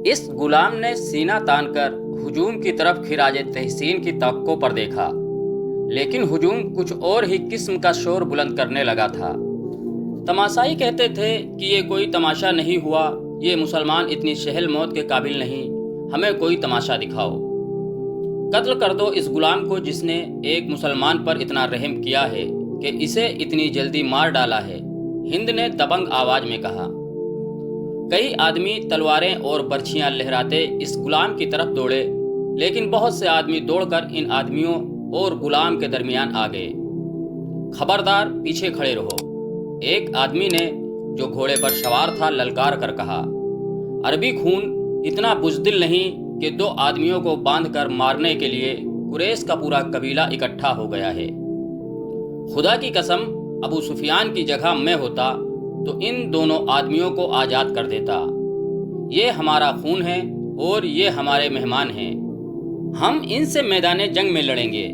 اس غلام نے سینہ تان کر ہجوم کی طرف خراج تحسین کی توقع پر دیکھا، لیکن ہجوم کچھ اور ہی قسم کا شور بلند کرنے لگا تھا۔ تماشائی کہتے تھے کہ یہ کوئی تماشا نہیں ہوا، یہ مسلمان اتنی سہل موت کے قابل نہیں، ہمیں کوئی تماشا دکھاؤ۔ قتل کر دو اس غلام کو جس نے ایک مسلمان پر اتنا رحم کیا ہے کہ اسے اتنی جلدی مار ڈالا ہے، ہند نے دبنگ آواز میں کہا۔ کئی آدمی تلواریں اور برچھیاں لہراتے اس غلام کی طرف دوڑے، لیکن بہت سے آدمی دوڑ کر ان آدمیوں اور غلام کے درمیان آ گئے۔ خبردار، پیچھے کھڑے رہو، ایک آدمی نے جو گھوڑے پر سوار تھا للکار کر کہا۔ عربی خون اتنا بزدل نہیں کہ دو آدمیوں کو باندھ کر مارنے کے لیے قریش کا پورا قبیلہ اکٹھا ہو گیا ہے۔ خدا کی قسم، ابو سفیان کی جگہ میں ہوتا تو ان دونوں آدمیوں کو آزاد کر دیتا۔ یہ ہمارا خون ہے اور یہ ہمارے مہمان ہیں، ہم ان سے میدان جنگ میں لڑیں گے۔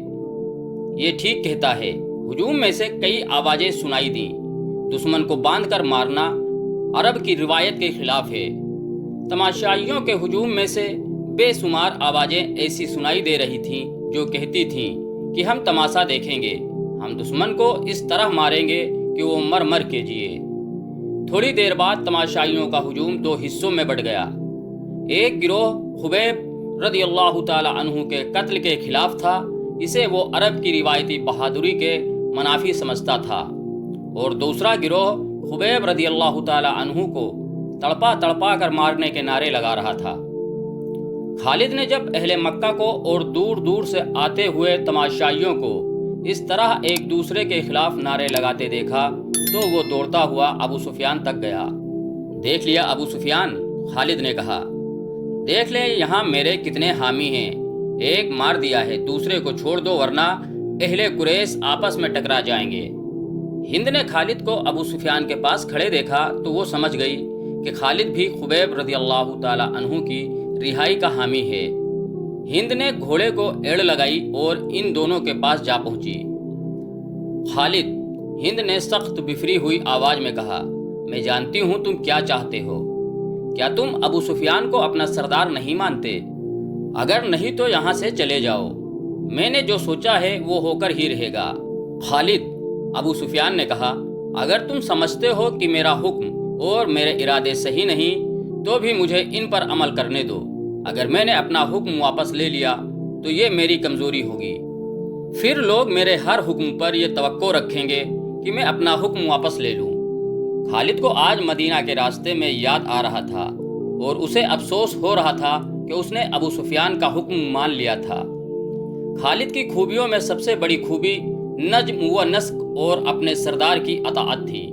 یہ ٹھیک کہتا ہے۔ ہجوم میں سے کئی آوازیں سنائی دیں۔ دشمن کو باندھ کر مارنا عرب کی روایت کے خلاف ہے۔ تماشائیوں کے ہجوم میں سے بے شمار آوازیں ایسی سنائی دے رہی تھیں جو کہتی تھیں کہ ہم تماشا دیکھیں گے، ہم دشمن کو اس طرح ماریں گے کہ وہ مر مر کے جیے۔ تھوڑی دیر بعد تماشائیوں کا ہجوم دو حصوں میں بٹ گیا۔ ایک گروہ خبیب رضی اللہ تعالی عنہ کے قتل کے خلاف تھا، اسے وہ عرب کی روایتی بہادری کے منافی سمجھتا تھا، اور دوسرا گروہ خبیب رضی اللہ تعالی عنہ کو تڑپا تڑپا کر مارنے کے نعرے لگا رہا تھا۔ خالد نے جب اہل مکہ کو اور دور دور سے آتے ہوئے تماشائیوں کو اس طرح ایک دوسرے کے خلاف نعرے لگاتے دیکھا تو وہ دوڑتا ہوا ابو سفیان تک گیا۔ دیکھ لیا ابو سفیان، خالد نے کہا، دیکھ لیں یہاں میرے کتنے حامی ہیں، ایک مار دیا ہے، دوسرے کو چھوڑ دو ورنہ اہل قریش آپس میں ٹکرا جائیں گے۔ ہند نے خالد کو ابو سفیان کے پاس کھڑے دیکھا تو وہ سمجھ گئی کہ خالد بھی خبیب رضی اللہ تعالی عنہ کی رہائی کا حامی ہے۔ ہند نے گھوڑے کو ایڑ لگائی اور ان دونوں کے پاس جا پہنچی۔ خالد، ہند نے سخت بفری ہوئی آواز میں کہا، میں جانتی ہوں تم کیا چاہتے ہو۔ کیا تم ابو سفیان کو اپنا سردار نہیں مانتے؟ اگر نہیں تو یہاں سے چلے جاؤ، میں نے جو سوچا ہے وہ ہو کر ہی رہے گا۔ خالد، ابو سفیان نے کہا، اگر تم سمجھتے ہو کہ میرا حکم اور میرے ارادے صحیح نہیں تو بھی مجھے ان پر عمل کرنے دو۔ اگر میں نے اپنا حکم واپس لے لیا تو یہ میری کمزوری ہوگی، پھر لوگ میرے ہر حکم پر یہ توقع رکھیں گے کہ میں اپنا حکم واپس لے لوں۔ خالد کو آج مدینہ کے راستے میں یاد آ رہا تھا اور اسے افسوس ہو رہا تھا کہ اس نے ابو سفیان کا حکم مان لیا تھا۔ خالد کی خوبیوں میں سب سے بڑی خوبی نجم و نسق اور اپنے سردار کی اطاعت تھی۔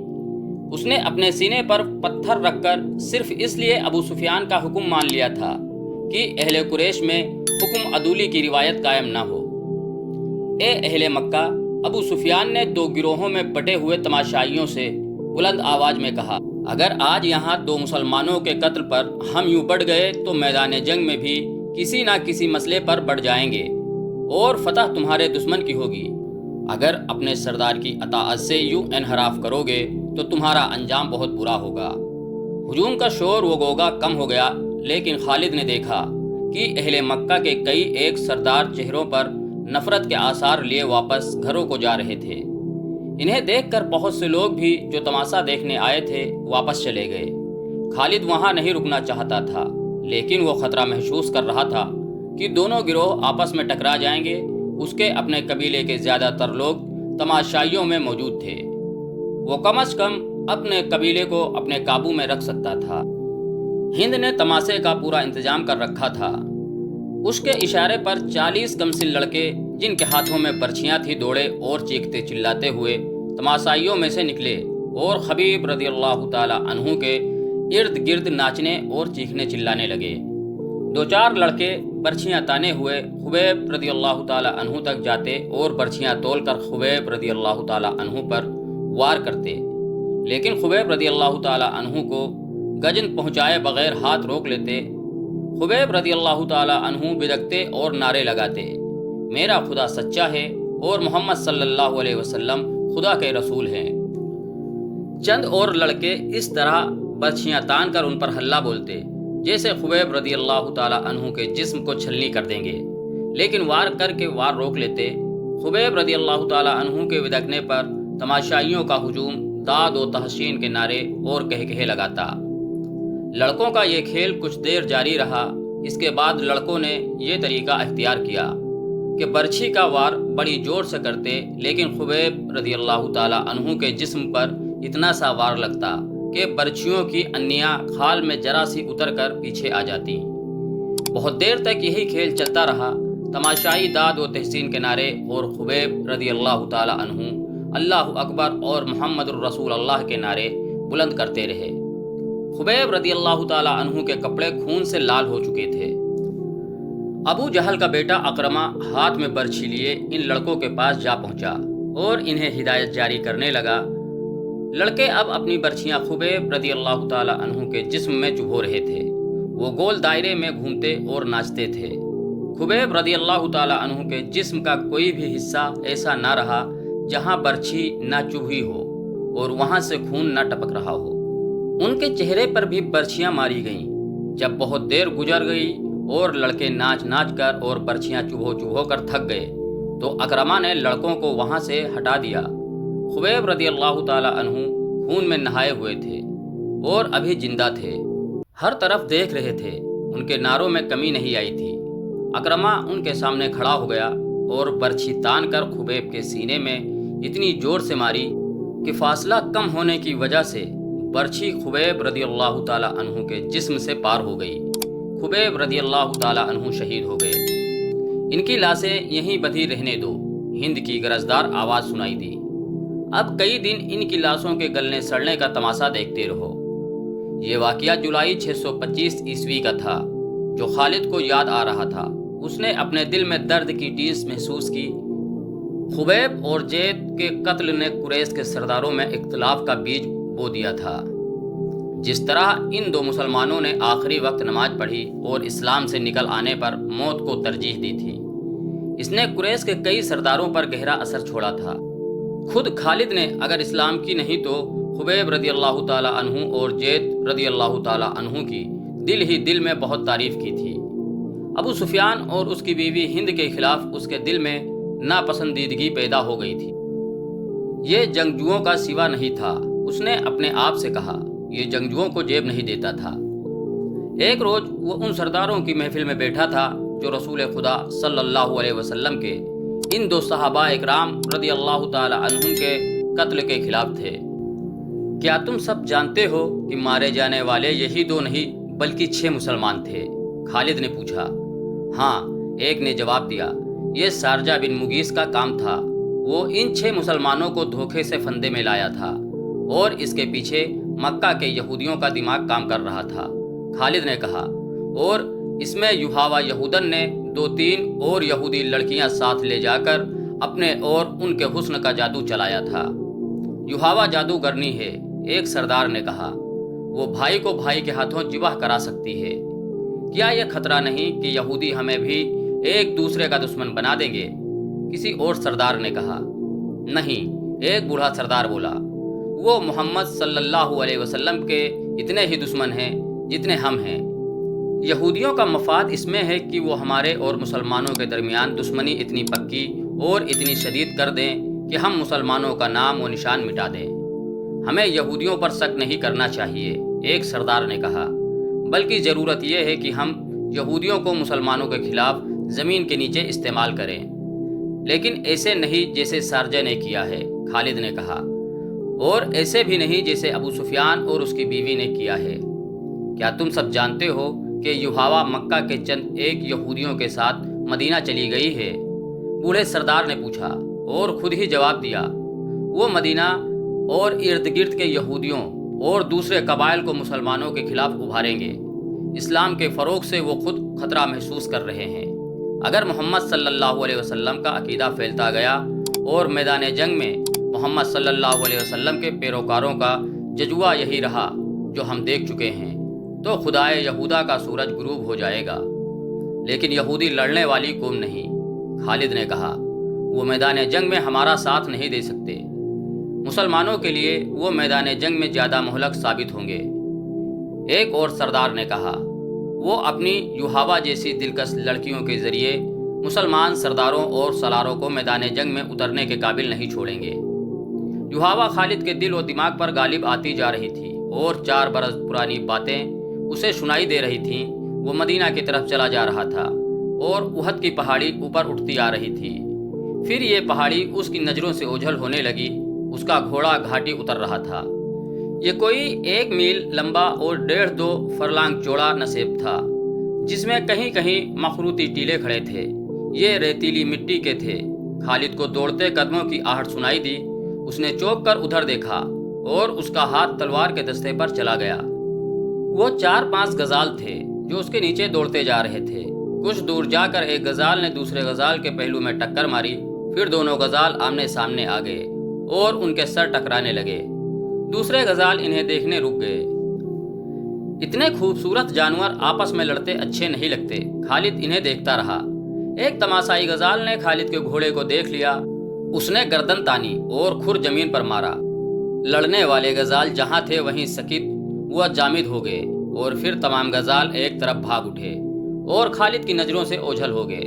اس نے اپنے سینے پر پتھر رکھ کر صرف اس لیے ابو سفیان کا حکم مان لیا تھا کہ اہل قریش میں حکم عدولی کی روایت قائم نہ ہو۔ اے اہل مکہ، ابو سفیان نے دو گروہوں میں بٹے ہوئے تماشائیوں سے بلند آواز میں کہا، اگر آج یہاں دو مسلمانوں کے قتل پر ہم یوں بڑھ گئے تو میدان جنگ میں بھی کسی نہ کسی مسئلے پر بڑھ جائیں گے اور فتح تمہارے دشمن کی ہوگی۔ اگر اپنے سردار کی اطاعت سے یوں انحراف کرو گے تو تمہارا انجام بہت برا ہوگا۔ ہجوم کا شور و غوغا کم ہو گیا، لیکن خالد نے دیکھا کہ اہل مکہ کے کئی ایک سردار چہروں پر نفرت کے آثار لیے واپس گھروں کو جا رہے تھے۔ انہیں دیکھ کر بہت سے لوگ بھی جو تماشا دیکھنے آئے تھے واپس چلے گئے۔ خالد وہاں نہیں رکنا چاہتا تھا، لیکن وہ خطرہ محسوس کر رہا تھا کہ دونوں گروہ آپس میں ٹکرا جائیں گے۔ اس کے اپنے قبیلے کے زیادہ تر لوگ تماشائیوں میں موجود تھے، وہ کم از کم اپنے قبیلے کو اپنے قابو میں رکھ سکتا تھا۔ ہند نے تماشے کا پورا انتظام کر رکھا تھا۔ اس کے اشارے پر 40 کمسن لڑکے جن کے ہاتھوں میں برچھیاں تھی دوڑے اور چیختے چلاتے ہوئے تماشائیوں میں سے نکلے اور خبیب رضی اللہ تعالی عنہ کے ارد گرد ناچنے اور چیخنے چلانے لگے۔ دو چار لڑکے برچھیاں تانے ہوئے خبیب رضی اللہ تعالی عنہ تک جاتے اور برچھیاں تول کر خبیب رضی اللہ تعالی عنہ پر وار کرتے، لیکن خبیب رضی اللہ تعالی عنہ کو گجن پہنچائے بغیر ہاتھ روک لیتے۔ خبیب رضی اللہ تعالی عنہ بدکتے اور نعرے لگاتے، میرا خدا سچا ہے اور محمد صلی اللہ علیہ وسلم خدا کے رسول ہیں۔ چند اور لڑکے اس طرح برچھیاں تان کر ان پر ہلہ بولتے، جیسے خبیب رضی اللہ تعالی عنہ کے جسم کو چھلنی کر دیں گے، لیکن وار کر کے وار روک لیتے۔ خبیب رضی اللہ تعالی عنہ کے ودکنے پر تماشائیوں کا ہجوم داد و تحسین کے نعرے اور کہے لگاتا۔ لڑکوں کا یہ کھیل کچھ دیر جاری رہا۔ اس کے بعد لڑکوں نے یہ طریقہ اختیار کیا کہ برچھی کا وار بڑی زور سے کرتے، لیکن خبیب رضی اللہ تعالی عنہ کے جسم پر اتنا سا وار لگتا کہ برچھیوں کی انیاں خال میں ذرا سی اتر کر پیچھے آ جاتی۔ بہت دیر تک یہی کھیل چلتا رہا۔ تماشائی داد و تحسین کے نعرے اور خبیب رضی اللہ تعالی عنہ اللہ اکبر اور محمد الرسول اللہ کے نعرے بلند کرتے رہے۔ خبیب رضی اللہ تعالی عنہ کے کپڑے خون سے لال ہو چکے تھے۔ ابو جہل کا بیٹا اکرمہ ہاتھ میں برچھی لیے ان لڑکوں کے پاس جا پہنچا اور انہیں ہدایت جاری کرنے لگا۔ لڑکے اب اپنی برچھیاں خبیب رضی اللہ تعالی عنہ کے جسم میں چبھو رہے تھے۔ وہ گول دائرے میں گھومتے اور ناچتے تھے۔ خبیب رضی اللہ تعالی عنہ کے جسم کا کوئی بھی حصہ ایسا نہ رہا جہاں برچھی نہ چبھی ہو اور وہاں سے خون نہ ٹپک رہا ہو۔ ان کے چہرے پر بھی برچھیاں ماری گئیں۔ جب بہت دیر گزر گئی اور لڑکے ناچ ناچ کر اور برچھیاں چبھو کر تھک گئے تو اکرمہ نے لڑکوں کو وہاں سے ہٹا دیا۔ خبیب رضی اللہ تعالی عنہ خون میں نہائے ہوئے تھے اور ابھی زندہ تھے۔ ہر طرف دیکھ رہے تھے، ان کے نعروں میں کمی نہیں آئی تھی۔ اکرمہ ان کے سامنے کھڑا ہو گیا اور برچھی تان کر خبیب کے سینے میں اتنی زور سے ماری کہ فاصلہ کم ہونے کی وجہ سے برچھی خبیب رضی اللہ تعالی عنہ کے جسم سے پار ہو گئی۔ خبیب رضی اللہ تعالی عنہ شہید ہو گئے۔ ان کی لاشیں یہیں بدھی رہنے دو، ہند کی گرجدار آواز سنائی دی۔ اب کئی دن ان کی لاشوں کے گلنے سڑنے کا تماشا دیکھتے رہو۔ یہ واقعہ جولائی 625 عیسوی کا تھا، جو خالد کو یاد آ رہا تھا۔ اس نے اپنے دل میں درد کی ٹیس محسوس کی۔ خبیب اور زید کے قتل نے قریش کے سرداروں میں اختلاف کا بیج بو دیا تھا۔ جس طرح ان دو مسلمانوں نے آخری وقت نماز پڑھی اور اسلام سے نکل آنے پر موت کو ترجیح دی تھی، اس نے قریش کے کئی سرداروں پر گہرا اثر چھوڑا تھا۔ خود خالد نے اگر اسلام کی نہیں تو خبیب رضی اللہ تعالی عنہ اور زید رضی اللہ تعالی عنہ کی دل ہی دل میں بہت تعریف کی تھی۔ ابو سفیان اور اس کی بیوی ہند کے خلاف اس کے دل میں ناپسندیدگی پیدا ہو گئی تھی۔ یہ جنگجوؤں کا سوا نہیں تھا، اس نے اپنے آپ سے کہا۔ یہ جنگجوؤں کو جیب نہیں دیتا تھا۔ ایک روز وہ ان سرداروں کی محفل میں بیٹھا تھا جو رسول خدا صلی اللہ علیہ وسلم کے ان دو صحابہ اکرام رضی اللہ تعالی عنہم کے قتل کے خلاف تھے۔ کیا تم سب جانتے ہو کہ مارے جانے والے یہی دو نہیں بلکہ 6 مسلمان تھے؟ خالد نے پوچھا۔ ہاں، ایک نے جواب دیا، یہ سارجہ بن مغیث کا کام تھا۔ وہ ان 6 مسلمانوں کو دھوکے سے فندے میں لایا تھا اور اس کے پیچھے مکہ کے یہودیوں کا دماغ کام کر رہا تھا۔ خالد نے کہا، اور اس میں یوحاوا یہودن نے 2-3 اور یہودی لڑکیاں ساتھ لے جا کر اپنے اور ان کے حسن کا جادو چلایا تھا۔ یوحاوا جادوگرنی ہے، ایک سردار نے کہا۔ وہ بھائی کو بھائی کے ہاتھوں ذبح کرا سکتی ہے۔ کیا یہ خطرہ نہیں کہ یہودی ہمیں بھی ایک دوسرے کا دشمن بنا دیں گے؟ کسی اور سردار نے کہا۔ نہیں، ایک بوڑھا سردار بولا، وہ محمد صلی اللہ علیہ وسلم کے اتنے ہی دشمن ہیں جتنے ہم ہیں۔ یہودیوں کا مفاد اس میں ہے کہ وہ ہمارے اور مسلمانوں کے درمیان دشمنی اتنی پکی اور اتنی شدید کر دیں کہ ہم مسلمانوں کا نام و نشان مٹا دیں۔ ہمیں یہودیوں پر شک نہیں کرنا چاہیے، ایک سردار نے کہا، بلکہ ضرورت یہ ہے کہ ہم یہودیوں کو مسلمانوں کے خلاف زمین کے نیچے استعمال کریں، لیکن ایسے نہیں جیسے سارجہ نے کیا ہے، خالد نے کہا، اور ایسے بھی نہیں جیسے ابو سفیان اور اس کی بیوی نے کیا ہے۔ کیا تم سب جانتے ہو کہ یوحاوا مکہ کے چند ایک یہودیوں کے ساتھ مدینہ چلی گئی ہے؟ بوڑھے سردار نے پوچھا اور خود ہی جواب دیا، وہ مدینہ اور ارد گرد کے یہودیوں اور دوسرے قبائل کو مسلمانوں کے خلاف ابھاریں گے۔ اسلام کے فروغ سے وہ خود خطرہ محسوس کر رہے ہیں۔ اگر محمد صلی اللہ علیہ وسلم کا عقیدہ پھیلتا گیا اور میدان جنگ میں محمد صلی اللہ علیہ وسلم کے پیروکاروں کا جذبہ یہی رہا جو ہم دیکھ چکے ہیں، تو خدائے یہودا کا سورج غروب ہو جائے گا۔ لیکن یہودی لڑنے والی قوم نہیں، خالد نے کہا، وہ میدان جنگ میں ہمارا ساتھ نہیں دے سکتے۔ مسلمانوں کے لیے وہ میدان جنگ میں زیادہ مہلک ثابت ہوں گے۔ ایک اور سردار نے کہا، وہ اپنی یوہاوا جیسی دلکش لڑکیوں کے ذریعے مسلمان سرداروں اور سالاروں کو میدان جنگ میں اترنے کے قابل نہیں چھوڑیں گے۔ یوہاوا خالد کے دل و دماغ پر غالب آتی جا رہی تھی اور 4 برس پرانی باتیں اسے سنائی دے رہی تھیں۔ وہ مدینہ کی طرف چلا جا رہا تھا اور احد کی پہاڑی اوپر اٹھتی آ رہی تھی۔ پھر یہ پہاڑی اس کی نظروں سے اوجھل ہونے لگی۔ اس کا گھوڑا گھاٹی اتر رہا تھا۔ یہ کوئی 1 میل لمبا اور 1.5-2 فرلانگ چوڑا نصیب تھا، جس میں کہیں کہیں مخروطی ٹیلے کھڑے تھے۔ یہ ریتیلی مٹی کے تھے۔ خالد کو دوڑتے قدموں کی آہٹ سنائی دی۔ اس نے چوک کر ادھر دیکھا اور اس کا ہاتھ تلوار کے دستے پر چلا گیا۔ وہ 4-5 غزال تھے جو اس کے نیچے دوڑتے جا رہے تھے۔ کچھ دور جا کر ایک غزال نے دوسرے غزال کے پہلو میں ٹکر ماری۔ پھر دونوں غزال آمنے سامنے آ گئے اور ان کے سر ٹکرانے لگے۔ دوسرے غزال انہیں دیکھنے رک گئے۔ اتنے خوبصورت جانور آپس میں لڑتے اچھے نہیں لگتے۔ خالد انہیں دیکھتا رہا۔ ایک تماشائی غزال نے خالد کے گھوڑے کو دیکھ لیا۔ اس نے گردن تانی اور کھر زمین پر مارا۔ لڑنے والے غزال جہاں تھے وہیں سکت و جامد ہو گئے اور پھر تمام غزال ایک طرف بھاگ اٹھے اور خالد کی نظروں سے اوجھل ہو گئے۔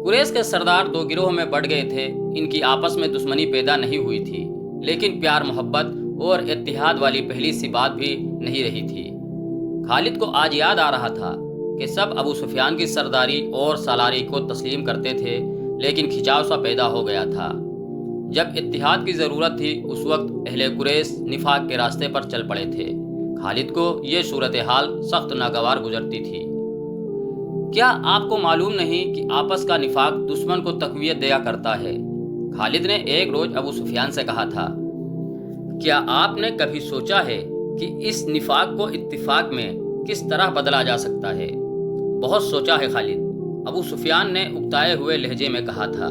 قریش کے سردار 2 گروہ میں بٹ گئے تھے۔ ان کی آپس میں دشمنی پیدا نہیں ہوئی تھی، لیکن پیار محبت اور اتحاد والی پہلی سی بات بھی نہیں رہی تھی۔ خالد کو آج یاد آ رہا تھا کہ سب ابو سفیان کی سرداری اور سالاری کو تسلیم کرتے تھے، لیکن کھچاؤ سا پیدا ہو گیا تھا۔ جب اتحاد کی ضرورت تھی اس وقت اہل قریش نفاق کے راستے پر چل پڑے تھے۔ خالد کو یہ صورتحال سخت ناگوار گزرتی تھی۔ کیا آپ کو معلوم نہیں کہ آپس کا نفاق دشمن کو تقویت دیا کرتا ہے؟ خالد نے ایک روز ابو سفیان سے کہا تھا۔ کیا آپ نے کبھی سوچا ہے کہ اس نفاق کو اتفاق میں کس طرح بدلا جا سکتا ہے؟ بہت سوچا ہے خالد، ابو سفیان نے اکتائے ہوئے لہجے میں کہا تھا۔